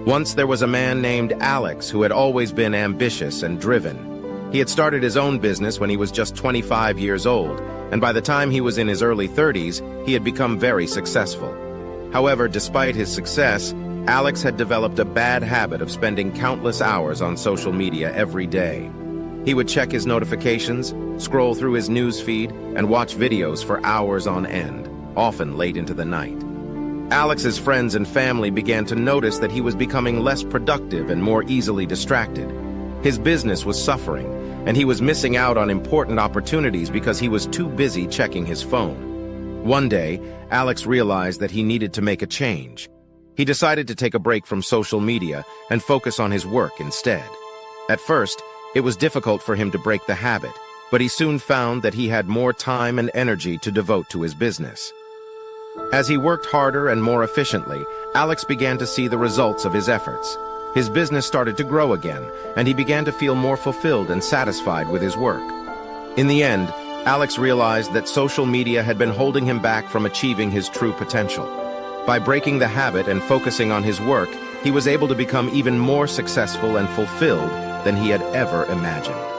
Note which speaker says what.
Speaker 1: Once there was a man named Alex who had always been ambitious and driven. He had started his own business when he was just 25 years old, and by the time he was in his early 30s, he had become very successful. However, despite his success, Alex had developed a bad habit of spending countless hours on social media every day. He would check his notifications, scroll through his news feed, and watch videos for hours on end, often late into the night. Alex's friends and family began to notice that he was becoming less productive and more easily distracted. His business was suffering, and he was missing out on important opportunities because he was too busy checking his phone. One day, Alex realized that he needed to make a change. He decided to take a break from social media and focus on his work instead. At first, it was difficult for him to break the habit, but he soon found that he had more time and energy to devote to his business. As he worked harder and more efficiently, Alex began to see the results of his efforts. His business started to grow again, and he began to feel more fulfilled and satisfied with his work. In the end, Alex realized that social media had been holding him back from achieving his true potential. By breaking the habit and focusing on his work, he was able to become even more successful and fulfilled than he had ever imagined.